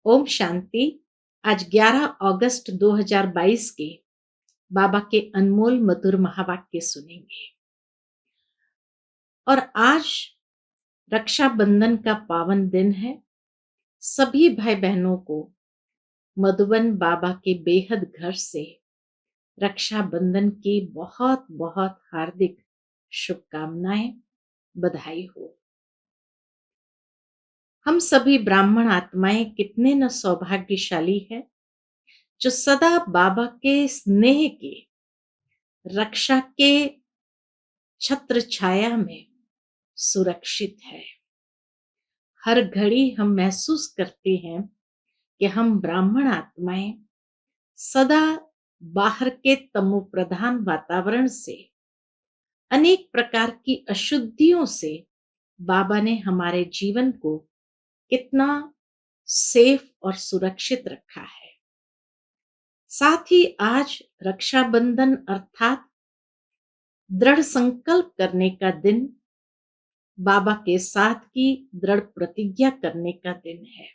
ओम शांति। आज 11 अगस्त 2022 के बाबा के अनमोल मधुर महावाक्य सुनेंगे। और आज रक्षाबंधन का पावन दिन है। सभी भाई बहनों को मधुबन बाबा के बेहद घर से रक्षाबंधन की बहुत बहुत हार्दिक शुभकामनाएं, बधाई हो। हम सभी ब्राह्मण आत्माएं कितने न सौभाग्यशाली है जो सदा बाबा के स्नेह के, रक्षा के छत्र छाया में सुरक्षित है। हर घड़ी हम महसूस करते हैं कि हम ब्राह्मण आत्माएं सदा बाहर के तमो प्रधान वातावरण से, अनेक प्रकार की अशुद्धियों से बाबा ने हमारे जीवन को कितना सेफ और सुरक्षित रखा है। साथ ही आज रक्षाबंधन अर्थात दृढ़ संकल्प करने का दिन, बाबा के साथ की दृढ़ प्रतिज्ञा करने का दिन है,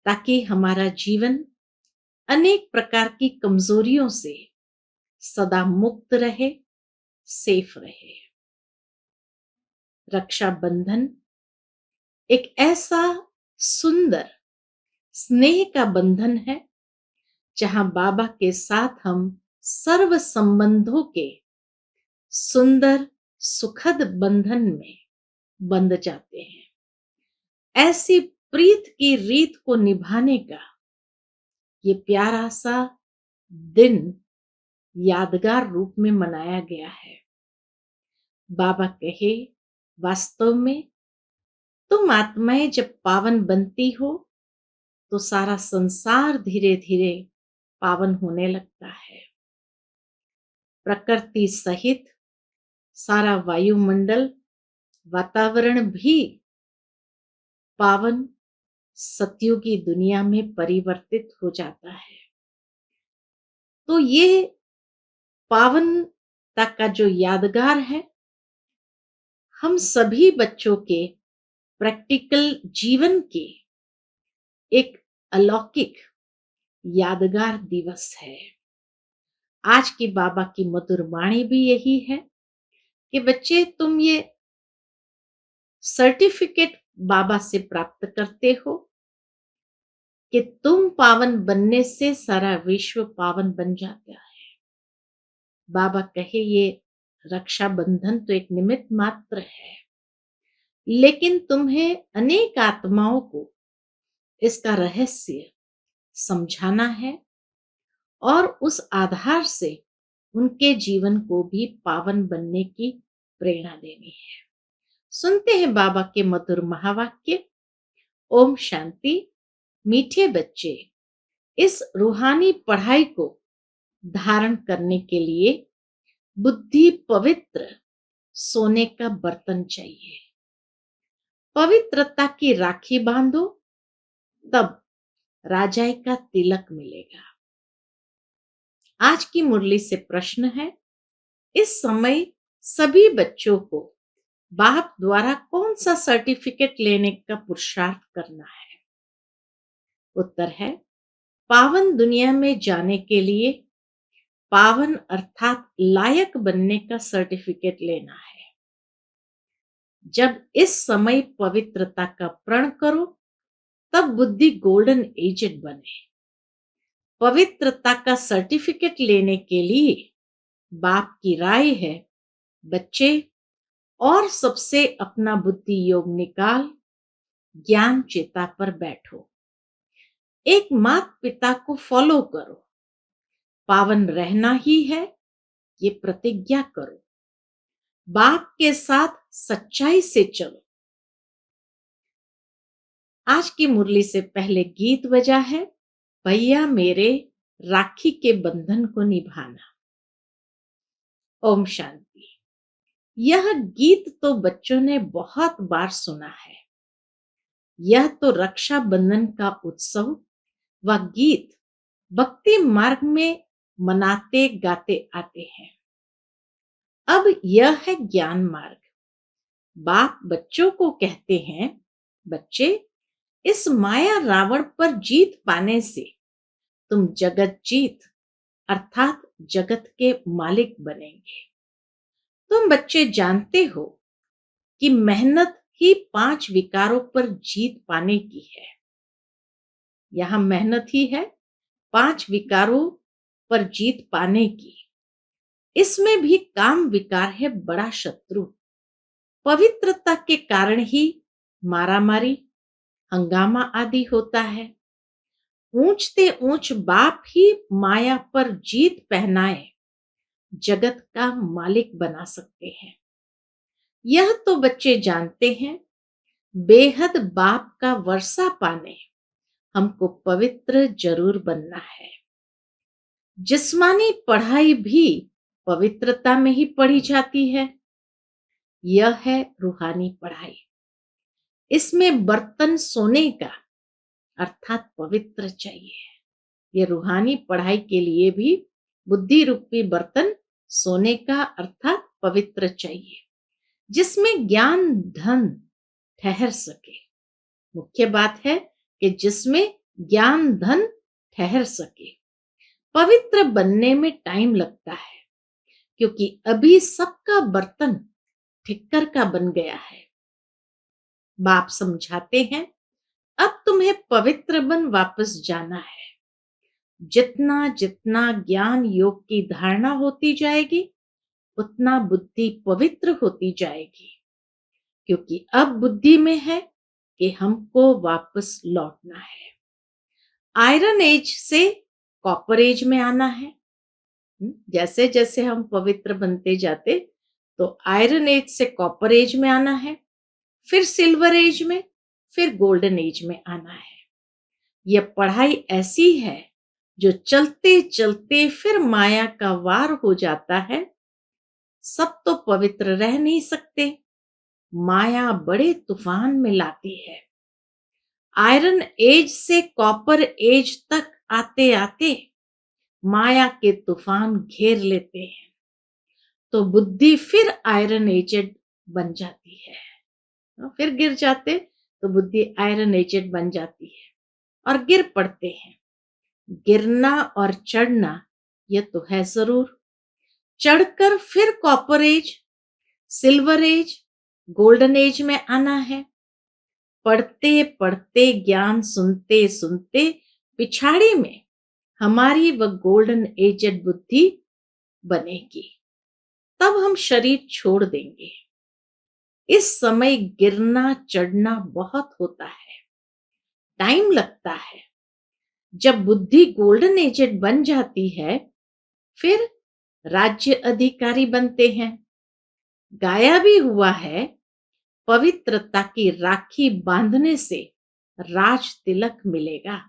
ताकि हमारा जीवन अनेक प्रकार की कमजोरियों से सदा मुक्त रहे, सेफ रहे। रक्षाबंधन एक ऐसा सुंदर स्नेह का बंधन है जहां बाबा के साथ हम सर्व संबंधों के सुंदर सुखद बंधन में बंध जाते हैं। ऐसी प्रीत की रीत को निभाने का ये प्यारा सा दिन यादगार रूप में मनाया गया है। बाबा कहे, वास्तव में तुम आत्माएं जब पावन बनती हो तो सारा संसार धीरे धीरे पावन होने लगता है। प्रकृति सहित सारा वायुमंडल, वातावरण भी पावन सतयुगी दुनिया में परिवर्तित हो जाता है। तो ये पावनता का जो यादगार है, हम सभी बच्चों के प्रैक्टिकल जीवन के एक अलौकिक यादगार दिवस है। आज की बाबा की मधुर वाणी भी यही है कि बच्चे, तुम ये सर्टिफिकेट बाबा से प्राप्त करते हो कि तुम पावन बनने से सारा विश्व पावन बन जाता है। बाबा कहे, ये रक्षाबंधन तो एक निमित्त मात्र है, लेकिन तुम्हें अनेक आत्माओं को इसका रहस्य समझाना है और उस आधार से उनके जीवन को भी पावन बनने की प्रेरणा देनी है। सुनते हैं बाबा के मधुर महावाक्य। ओम शांति। मीठे बच्चे, इस रूहानी पढ़ाई को धारण करने के लिए बुद्धि पवित्र सोने का बर्तन चाहिए। पवित्रता की राखी बांधो, तब राजाई का तिलक मिलेगा। आज की मुरली से प्रश्न है, इस समय सभी बच्चों को बाप द्वारा कौन सा सर्टिफिकेट लेने का पुरुषार्थ करना है? उत्तर है, पावन दुनिया में जाने के लिए पावन अर्थात लायक बनने का सर्टिफिकेट लेना है। जब इस समय पवित्रता का प्रण करो, तब बुद्धि गोल्डन एजेड बने। पवित्रता का सर्टिफिकेट लेने के लिए बाप की राय है, बच्चे और सबसे अपना बुद्धि योग निकाल ज्ञान चेता पर बैठो। एक माता पिता को फॉलो करो। पावन रहना ही है, ये प्रतिज्ञा करो। बाप के साथ सच्चाई से चलो। आज की मुरली से पहले गीत बजा है, भैया मेरे राखी के बंधन को निभाना। ओम शांति। यह गीत तो बच्चों ने बहुत बार सुना है। यह तो रक्षा बंधन का उत्सव व गीत भक्ति मार्ग में मनाते गाते आते हैं। अब यह है ज्ञान मार्ग। बाप बच्चों को कहते हैं, बच्चे इस माया रावण पर जीत पाने से तुम जगत जीत अर्थात जगत के मालिक बनेंगे। तुम बच्चे जानते हो कि मेहनत ही 5 विकारों पर जीत पाने की है। यहां मेहनत ही है 5 विकारों पर जीत पाने की। इसमें भी काम विकार है बड़ा शत्रु। पवित्रता के कारण ही मारामारी, हंगामा आदि होता है। ऊंचते ऊंच बाप ही माया पर जीत पहनाए जगत का मालिक बना सकते हैं। यह तो बच्चे जानते हैं। बेहद बाप का वर्षा पाने हमको पवित्र जरूर बनना है। जिस्मानी पढ़ाई भी पवित्रता में ही पढ़ी जाती है। यह है रूहानी पढ़ाई। इसमें बर्तन सोने का अर्थात पवित्र चाहिए। ये रूहानी पढ़ाई के लिए भी बुद्धि रूपी बर्तन सोने का अर्थात पवित्र चाहिए, जिसमें ज्ञान धन ठहर सके। मुख्य बात है कि जिसमें ज्ञान धन ठहर सके। पवित्र बनने में टाइम लगता है, क्योंकि अभी सबका बर्तन ठिक्कर का बन गया है। बाप समझाते हैं, अब तुम्हें पवित्र बन वापस जाना है। जितना जितना ज्ञान योग की धारणा होती जाएगी, उतना बुद्धि पवित्र होती जाएगी, क्योंकि अब बुद्धि में है कि हमको वापस लौटना है। आयरन एज से कॉपर एज में आना है। जैसे जैसे हम पवित्र बनते जाते, तो आयरन एज से कॉपर एज में आना है, फिर सिल्वर एज में, फिर गोल्डन एज में आना है। यह पढ़ाई ऐसी है जो चलते चलते फिर माया का वार हो जाता है। सब तो पवित्र रह नहीं सकते। माया बड़े तूफान में लाती है। आयरन एज से कॉपर एज तक आते आते माया के तूफान घेर लेते हैं, तो बुद्धि फिर आयरन एजेड बन जाती है। फिर गिर जाते तो बुद्धि आयरन एजेड बन जाती है और गिर पड़ते हैं। गिरना और चढ़ना यह तो है जरूर। चढ़कर फिर copper age, silver age, golden age में आना है। पढ़ते पढ़ते ज्ञान सुनते सुनते पिछाड़ी में हमारी वह गोल्डन एजेड बुद्धि बनेगी। तब हम शरीर छोड़ देंगे। इस समय गिरना चढ़ना बहुत होता है, टाइम लगता है। जब बुद्धि गोल्डन एजेड बन जाती है, फिर राज्य अधिकारी बनते हैं। गाया भी हुआ है, पवित्रता की राखी बांधने से राज तिलक मिलेगा।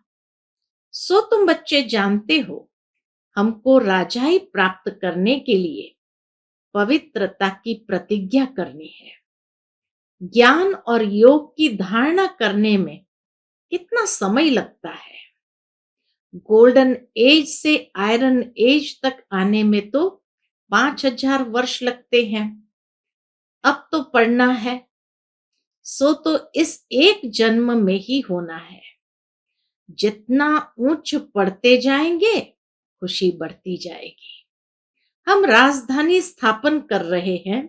सो तुम बच्चे जानते हो, हमको राजाई प्राप्त करने के लिए पवित्रता की प्रतिज्ञा करनी है। ज्ञान और योग की धारणा करने में कितना समय लगता है। गोल्डन एज से आयरन एज तक आने में तो 5000 वर्ष लगते हैं। अब तो पढ़ना है, सो तो इस एक जन्म में ही होना है। जितना ऊंच पढ़ते जाएंगे, खुशी बढ़ती जाएगी। हम राजधानी स्थापन कर रहे हैं,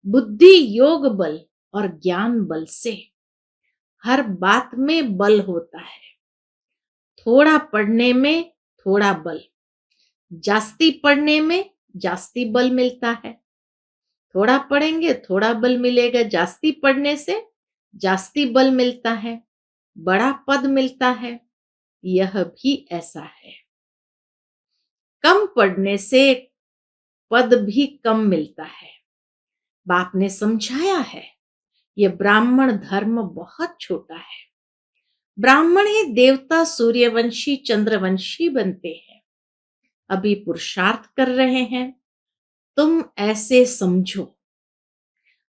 बुद्धि योग बल और ज्ञान बल से। हर बात में बल होता है। थोड़ा पढ़ने में थोड़ा बल, जास्ती पढ़ने में जास्ती बल मिलता है। थोड़ा पढ़ेंगे थोड़ा बल मिलेगा, जास्ती पढ़ने से जास्ती बल मिलता है, बड़ा पद मिलता है। यह भी ऐसा है। कम पढ़ने से पद भी कम मिलता है। बाप ने समझाया है, यह ब्राह्मण धर्म बहुत छोटा है। ब्राह्मण ही देवता, सूर्यवंशी, चंद्रवंशी बनते हैं। अभी पुरुषार्थ कर रहे हैं। तुम ऐसे समझो,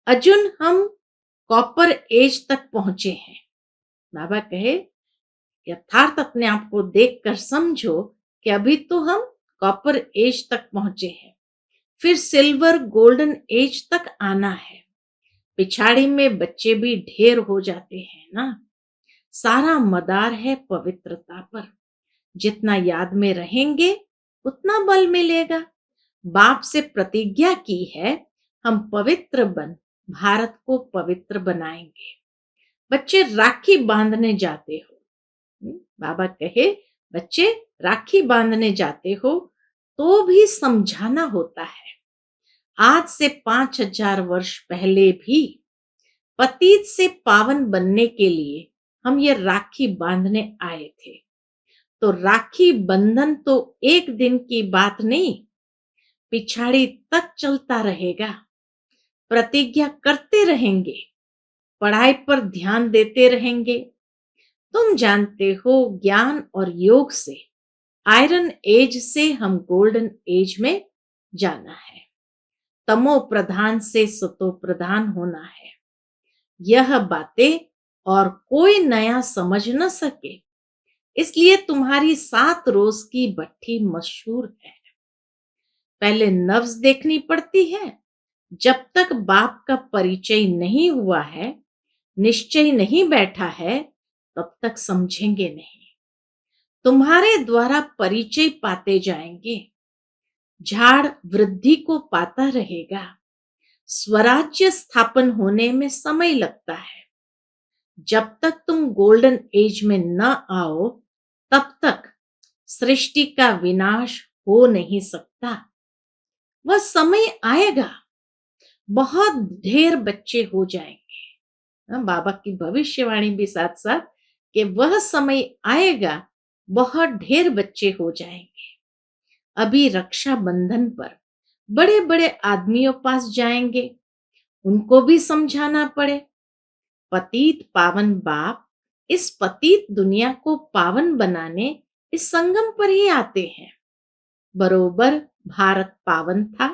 अर्जुन हम कॉपर एज तक पहुंचे हैं। बाबा कहे, यथार्थ अपने आप को देखकर समझो कि अभी तो हम कॉपर एज तक पहुंचे हैं, फिर सिल्वर गोल्डन एज तक आना है। पिछाड़ी में बच्चे भी ढेर हो जाते हैं ना। सारा मदार है पवित्रता पर। जितना याद में रहेंगे उतना बल मिलेगा। बाप से प्रतिज्ञा की है, हम पवित्र बन भारत को पवित्र बनाएंगे। बच्चे राखी बांधने जाते हो। बाबा कहे, बच्चे राखी बांधने जाते हो तो भी समझाना होता है। आज से 5000 वर्ष पहले भी पतित से पावन बनने के लिए हम ये राखी बांधने आए थे। तो राखी बंधन तो एक दिन की बात नहीं, पिछाड़ी तक चलता रहेगा। प्रतिज्ञा करते रहेंगे, पढ़ाई पर ध्यान देते रहेंगे। तुम जानते हो, ज्ञान और योग से आयरन एज से हम गोल्डन एज में जाना है। तमो प्रधान से सतो प्रधान होना है। यह बातें और कोई नया समझ न सके, इसलिए तुम्हारी 7 रोज की भट्ठी मशहूर है। पहले नब्ज देखनी पड़ती है। जब तक बाप का परिचय नहीं हुआ है, निश्चय नहीं बैठा है, तब तक समझेंगे नहीं। तुम्हारे द्वारा परिचय पाते जाएंगे। झाड़ वृद्धि को पाता रहेगा। स्वराज्य स्थापन होने में समय लगता है। जब तक तुम गोल्डन एज में न आओ, तब तक सृष्टि का विनाश हो नहीं सकता। वह समय आएगा, बहुत ढेर बच्चे हो जाएंगे। बाबा की भविष्यवाणी भी साथ साथ कि वह समय आएगा, बहुत ढेर बच्चे हो जाएंगे। अभी रक्षा बंधन पर बड़े बड़े आदमियों पास जाएंगे, उनको भी समझाना पड़े। पतित पावन बाप इस पतित दुनिया को पावन बनाने इस संगम पर ही आते हैं। बरोबर भारत पावन था,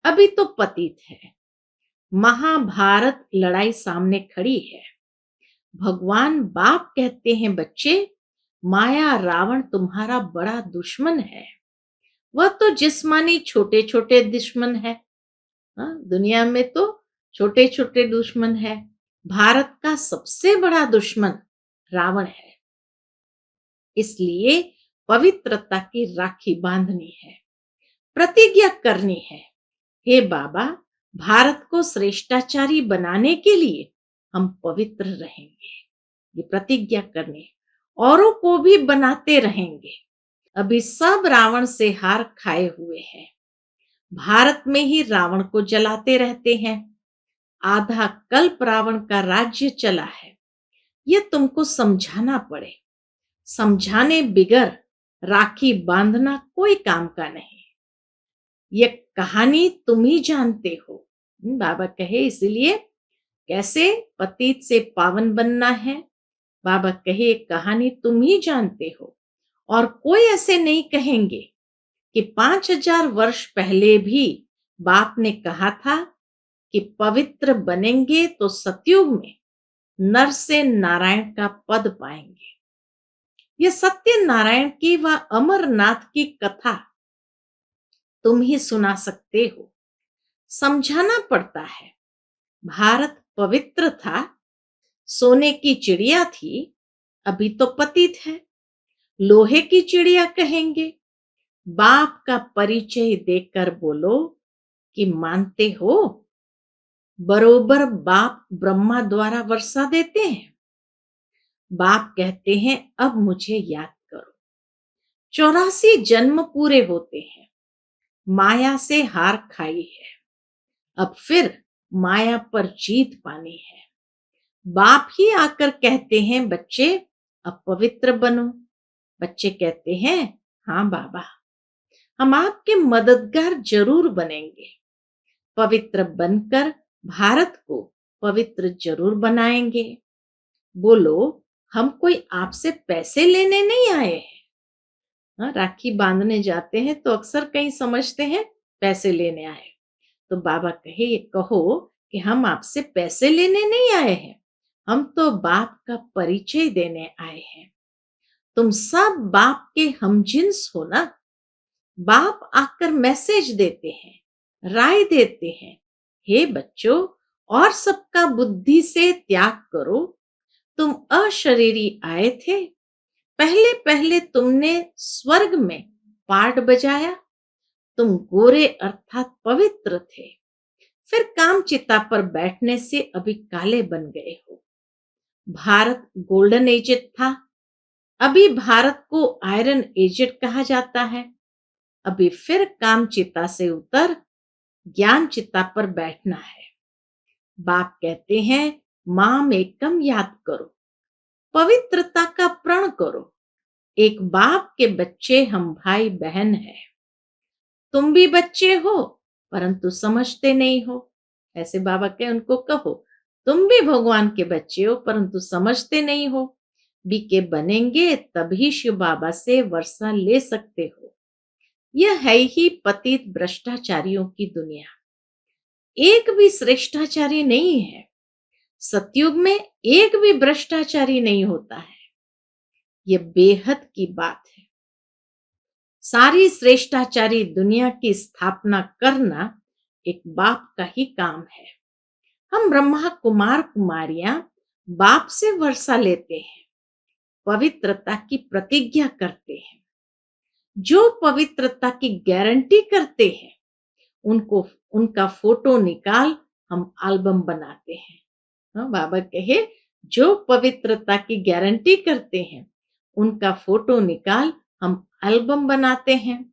अभी तो पतित है। महाभारत लड़ाई सामने खड़ी है। भगवान बाप कहते हैं, बच्चे, माया रावण तुम्हारा बड़ा दुश्मन है। वह तो जिस्मानी छोटे छोटे दुश्मन है। दुनिया में तो छोटे छोटे दुश्मन है। भारत का सबसे बड़ा दुश्मन रावण है। इसलिए पवित्रता की राखी बांधनी है, प्रतिज्ञा करनी है। हे बाबा, भारत को श्रेष्ठाचारी बनाने के लिए हम पवित्र रहेंगे। ये प्रतिज्ञा करनी, औरों को भी बनाते रहेंगे। अभी सब रावण से हार खाए हुए हैं। भारत में ही रावण को जलाते रहते हैं। आधा कल्प रावण का राज्य चला है। यह तुमको समझाना पड़े। समझाने बिगर राखी बांधना कोई काम का नहीं। ये कहानी तुम ही जानते हो। बाबा कहे, इसलिए कैसे पतित से पावन बनना है। बाबा कहे, कहानी तुम ही जानते हो, और कोई ऐसे नहीं कहेंगे कि 5000 वर्ष पहले भी बाप ने कहा था कि पवित्र बनेंगे तो सतयुग में नर से नारायण का पद पाएंगे। यह सत्य नारायण की व अमरनाथ की कथा तुम ही सुना सकते हो। समझाना पड़ता है। भारत पवित्र था, सोने की चिड़िया थी, अभी तो पतित है, लोहे की चिड़िया कहेंगे। बाप का परिचय देकर बोलो कि मानते हो। बरोबर बाप ब्रह्मा द्वारा वर्षा देते हैं। बाप कहते हैं, अब मुझे याद करो। 84 जन्म पूरे होते हैं, माया से हार खाई है, अब फिर माया पर जीत पानी है। बाप ही आकर कहते हैं, बच्चे अब पवित्र बनो। बच्चे कहते हैं, हाँ बाबा, हम आपके मददगार जरूर बनेंगे। पवित्र बनकर भारत को पवित्र जरूर बनाएंगे। बोलो, हम कोई आपसे पैसे लेने नहीं आए हैं। राखी बांधने जाते हैं तो अक्सर कहीं समझते हैं पैसे लेने आए। तो बाबा कहे, ये कहो कि हम आपसे पैसे लेने नहीं आए हैं, हम तो बाप का परिचय देने आए हैं। तुम सब बाप के हमजिन्स हो ना। बाप आकर मैसेज देते हैं, राय देते हैं, हे बच्चों, और सबका बुद्धि से त्याग करो। तुम अशरीरी आए थे, पहले पहले तुमने स्वर्ग में पार्ट बजाया, तुम गोरे अर्थात पवित्र थे, फिर कामचिता पर बैठने से अभी काले बन गए हो। भारत गोल्डन एजेड था, अभी भारत को आयरन एजेड कहा जाता है। अभी फिर कामचिता से उतर ज्ञान चिता पर बैठना है। बाप कहते हैं माम एकम याद करो, पवित्रता का प्रण करो। एक बाप के बच्चे हम भाई बहन हैं। तुम भी बच्चे हो परंतु समझते नहीं हो। ऐसे बाबा के उनको कहो तुम भी भगवान के बच्चे हो परंतु समझते नहीं हो। बीके बनेंगे तभी शिव बाबा से वर्षा ले सकते हो। यह है ही पतित भ्रष्टाचारियों की दुनिया। एक भी श्रेष्ठाचारी नहीं है। सतयुग में एक भी भ्रष्टाचारी नहीं होता है। यह बेहद की बात है। सारी श्रेष्ठाचारी दुनिया की स्थापना करना एक बाप का ही काम है। हम ब्रह्मा कुमार कुमारियां बाप से वर्षा लेते हैं, पवित्रता की प्रतिज्ञा करते हैं। जो पवित्रता की गारंटी करते हैं उनको उनका फोटो निकाल हम एल्बम बनाते हैं। हाँ, बाबा कहे जो पवित्रता की गारंटी करते हैं उनका फोटो निकाल हम एल्बम बनाते हैं।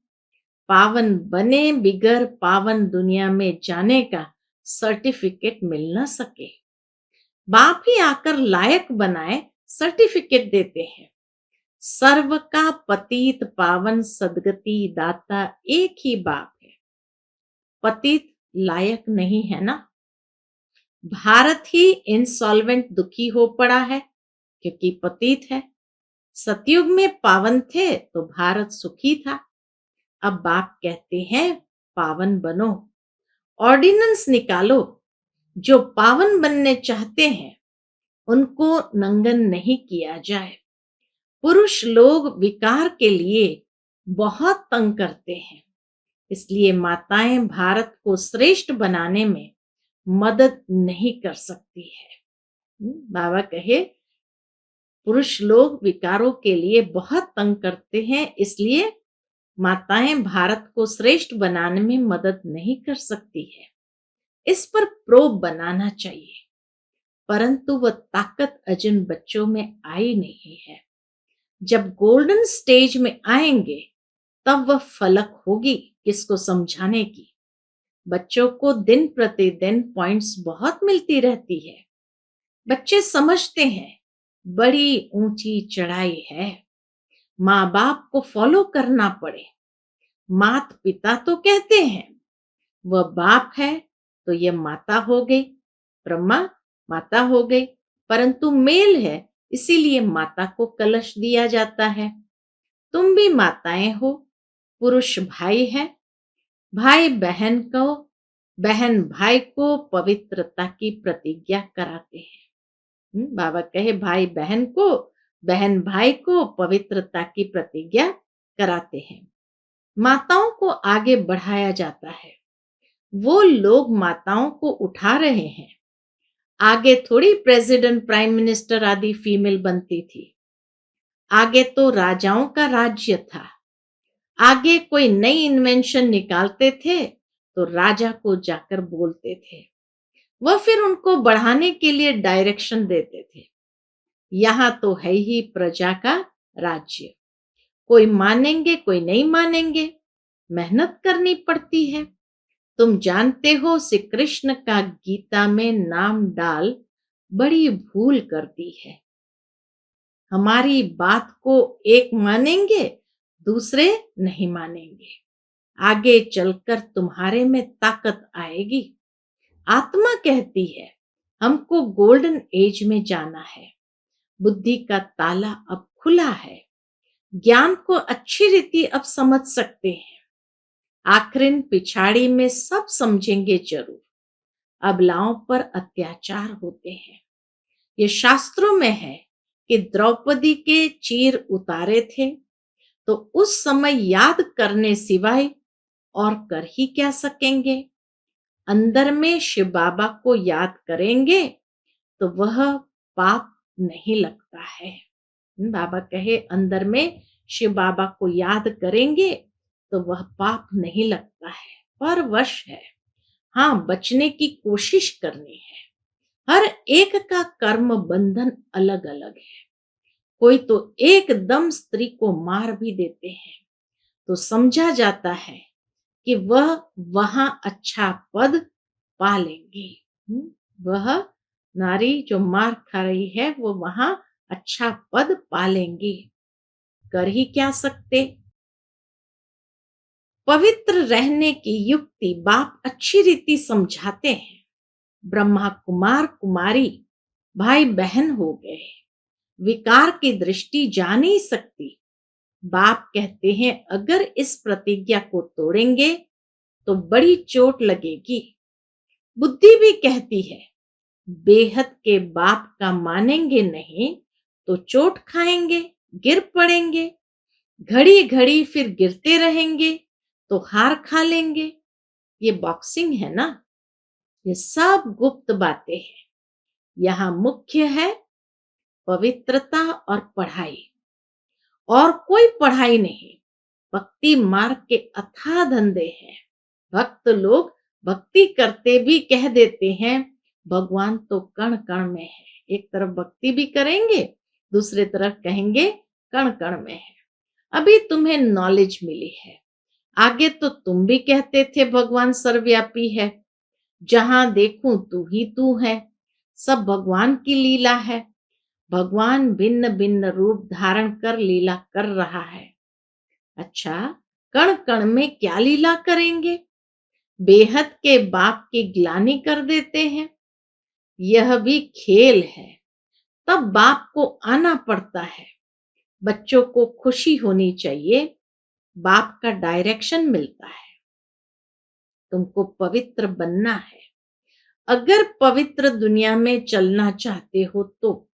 पावन बने बिगर पावन दुनिया में जाने का सर्टिफिकेट मिल न सके। बाप ही आकर लायक बनाए सर्टिफिकेट देते हैं। सर्व का पतित पावन सदगति दाता एक ही बाप है। पतित लायक नहीं है ना। भारत ही इंसॉल्वेंट दुखी हो पड़ा है क्योंकि पतित है। सतयुग में पावन थे तो भारत सुखी था। अब बाप कहते हैं पावन बनो, ऑर्डिनेंस निकालो। जो पावन बनने चाहते हैं उनको नंगन नहीं किया जाए। पुरुष लोग विकार के लिए बहुत तंग करते हैं, इसलिए माताएं भारत को श्रेष्ठ बनाने में मदद नहीं कर सकती है। बाबा कहे पुरुष लोग विकारों के लिए बहुत तंग करते हैं, इसलिए माताएं भारत को श्रेष्ठ बनाने में मदद नहीं कर सकती है। इस पर प्रोब बनाना चाहिए, परंतु वह ताकत अजिन बच्चों में आई नहीं है। जब गोल्डन स्टेज में आएंगे तब वह फलक होगी किसको समझाने की। बच्चों को दिन प्रतिदिन पॉइंट्स बहुत मिलती रहती है। बच्चे समझते हैं बड़ी ऊंची चढ़ाई है, माँ बाप को फॉलो करना पड़े। मात पिता तो कहते हैं, वह बाप है तो यह माता हो गई, ब्रह्मा माता हो गई, परंतु मेल है इसीलिए माता को कलश दिया जाता है। तुम भी माताएं हो, पुरुष भाई है, भाई बहन को, बहन भाई को पवित्रता की प्रतिज्ञा कराते हैं। बाबा कहे भाई बहन को, बहन भाई को पवित्रता की प्रतिज्ञा कराते हैं। माताओं को आगे बढ़ाया जाता है। वो लोग माताओं को उठा रहे हैं। आगे थोड़ी प्रेसिडेंट प्राइम मिनिस्टर आदि फीमेल बनती थी। आगे तो राजाओं का राज्य था। आगे कोई नई इन्वेंशन निकालते थे तो राजा को जाकर बोलते थे, वह फिर उनको बढ़ाने के लिए डायरेक्शन देते थे। यहाँ तो है ही प्रजा का राज्य। कोई मानेंगे कोई नहीं मानेंगे, मेहनत करनी पड़ती है। तुम जानते हो श्री कृष्ण का गीता में नाम डाल बड़ी भूल कर दी है। हमारी बात को एक मानेंगे दूसरे नहीं मानेंगे। आगे चलकर तुम्हारे में ताकत आएगी। आत्मा कहती है हमको गोल्डन एज में जाना है। बुद्धि का ताला अब खुला है। ज्ञान को अच्छी रीति अब समझ सकते हैं। आखिरिन पिछाड़ी में सब समझेंगे जरूर। अबलाओं पर अत्याचार होते हैं। ये शास्त्रों में है कि द्रौपदी के चीर उतारे थे तो उस समय याद करने सिवाय और कर ही क्या सकेंगे। अंदर में शिव बाबा को याद करेंगे तो वह पाप नहीं लगता है। बाबा कहे अंदर में शिव बाबा को याद करेंगे तो वह पाप नहीं लगता है, पर वश है। हाँ, बचने की कोशिश करनी है। हर एक का कर्म बंधन अलग अलग है। कोई तो एकदम स्त्री को मार भी देते हैं तो समझा जाता है कि वह वहां अच्छा पद पा लेंगे। वह नारी जो मार खा रही है वो वहां अच्छा पद पा लेंगी। कर ही क्या सकते। पवित्र रहने की युक्ति बाप अच्छी रीति समझाते हैं। ब्रह्मा कुमार कुमारी भाई बहन हो गए, विकार की दृष्टि जा नहीं सकती। बाप कहते हैं अगर इस प्रतिज्ञा को तोड़ेंगे तो बड़ी चोट लगेगी। बुद्धि भी कहती है बेहद के बाप का मानेंगे नहीं तो चोट खाएंगे, गिर पड़ेंगे। घड़ी घड़ी फिर गिरते रहेंगे तो हार खा लेंगे। ये बॉक्सिंग है ना। ये सब गुप्त बातें हैं। यहाँ मुख्य है पवित्रता और पढ़ाई, और कोई पढ़ाई नहीं। भक्ति मार्ग के अथाह धंधे हैं। भक्त लोग भक्ति करते भी कह देते हैं भगवान तो कण कण में है। एक तरफ भक्ति भी करेंगे, दूसरे तरफ कहेंगे कण कण में है। अभी तुम्हें नॉलेज मिली है, आगे तो तुम भी कहते थे भगवान सर्वव्यापी है। जहां देखूं तू ही तू है, सब भगवान की लीला है। भगवान भिन्न भिन्न रूप धारण कर लीला कर रहा है। अच्छा, कण कण में क्या लीला करेंगे। बेहद के बाप की ग्लानि कर देते हैं। यह भी खेल है, तब बाप को आना पड़ता है। बच्चों को खुशी होनी चाहिए, बाप का डायरेक्शन मिलता है। तुमको पवित्र बनना है। अगर पवित्र दुनिया में चलना चाहते हो तो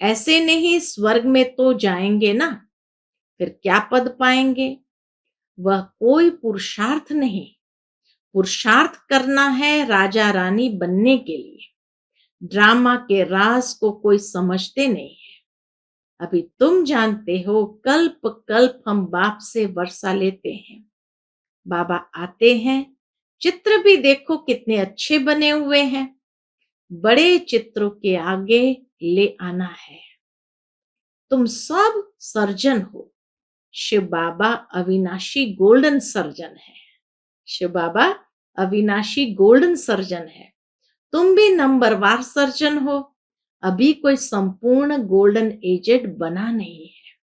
ऐसे नहीं स्वर्ग में तो जाएंगे ना, फिर क्या पद पाएंगे। वह कोई पुरुषार्थ नहीं। पुरुषार्थ करना है राजा रानी बनने के लिए। ड्रामा के राज को कोई समझते नहीं है। अभी तुम जानते हो कल्प कल्प हम बाप से वर्षा लेते हैं। बाबा आते हैं, चित्र भी देखो कितने अच्छे बने हुए हैं। बड़े चित्रों के आगे ले आना है। तुम सब सर्जन हो। शिव बाबा अविनाशी गोल्डन सर्जन है। शिव बाबा अविनाशी गोल्डन सर्जन है। तुम भी नंबरवार सर्जन हो। अभी कोई संपूर्ण गोल्डन एजेंट बना नहीं है।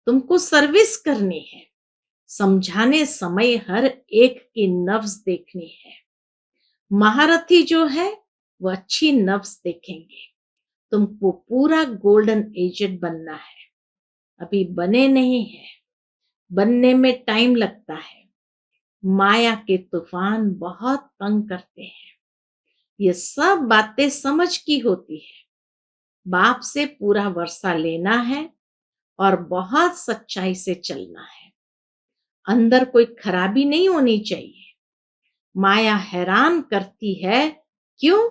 तुमको सर्विस करनी है। समझाने समय हर एक की नब्ज देखनी है। महारथी जो है वो अच्छी नब्ज देखेंगे। तुमको पूरा गोल्डन एजेंट बनना है। अभी बने नहीं है, बनने में टाइम लगता है। माया के तूफान बहुत तंग करते हैं। ये सब बातें समझ की होती है। बाप से पूरा वर्षा लेना है और बहुत सच्चाई से चलना है। अंदर कोई खराबी नहीं होनी चाहिए। माया हैरान करती है, क्यों?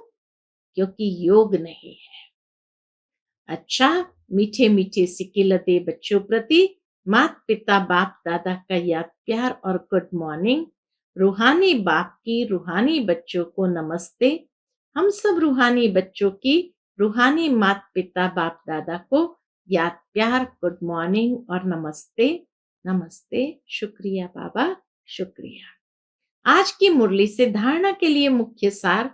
क्योंकि योग नहीं है। अच्छा, मीठे मीठे सिकिलते बच्चों प्रति माता पिता बाप दादा का याद प्यार और गुड मॉर्निंग। रूहानी बाप की रूहानी बच्चों को नमस्ते। हम सब रूहानी बच्चों की रूहानी माता पिता बाप दादा को याद प्यार गुड मॉर्निंग और नमस्ते। नमस्ते। शुक्रिया बाबा, शुक्रिया। आज की मुरली से धारणा के लिए मुख्य सार।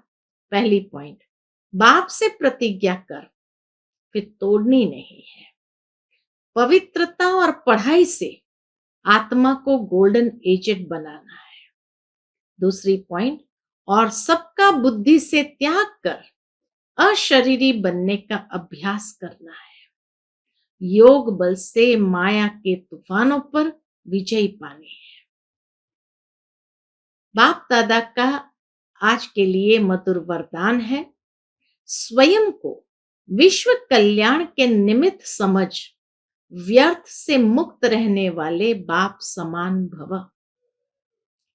पहली पॉइंट, बाप से प्रतिज्ञा कर, फिर तोड़नी नहीं है। पवित्रता और पढ़ाई से आत्मा को गोल्डन एजेंट बनाना है। दूसरी पॉइंट, और सबका बुद्धि से त्याग कर अशरीरी बनने का अभ्यास करना है। योग बल से माया के तूफानों पर विजय पानी है। बाप दादा का आज के लिए मधुर वरदान है, स्वयं को विश्व कल्याण के निमित्त समझ व्यर्थ से मुक्त रहने वाले बाप समान भव।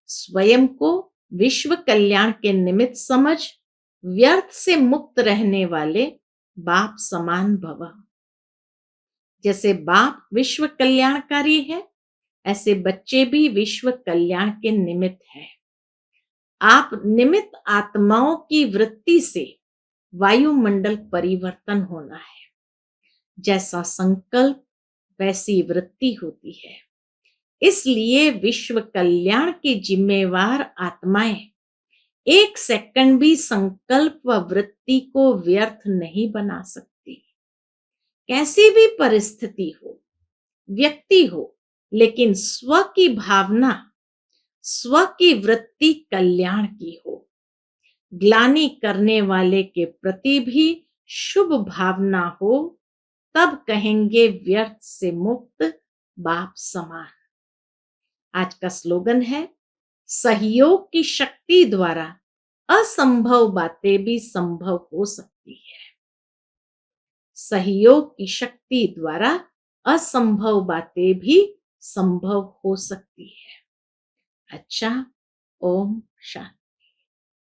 स्वयं को विश्व कल्याण के निमित्त समझ व्यर्थ से मुक्त रहने वाले बाप समान भव। जैसे बाप विश्व कल्याणकारी है, ऐसे बच्चे भी विश्व कल्याण के निमित्त है। आप निमित्त आत्माओं की वृत्ति से वायुमंडल परिवर्तन होना है। जैसा संकल्प वैसी वृत्ति होती है। इसलिए विश्व कल्याण की जिम्मेवार आत्माएं एक सेकंड भी संकल्प व वृत्ति को व्यर्थ नहीं बना सकती। कैसी भी परिस्थिति हो, व्यक्ति हो, लेकिन स्व की भावना, स्व की वृत्ति कल्याण की हो। ग्लानि करने वाले के प्रति भी शुभ भावना हो, तब कहेंगे व्यर्थ से मुक्त बाप समान। आज का स्लोगन है, सहयोग की शक्ति द्वारा असंभव बातें भी संभव हो सकती है। सहयोग की शक्ति द्वारा असंभव बातें भी संभव हो सकती है। अच्छा, ओम शांति।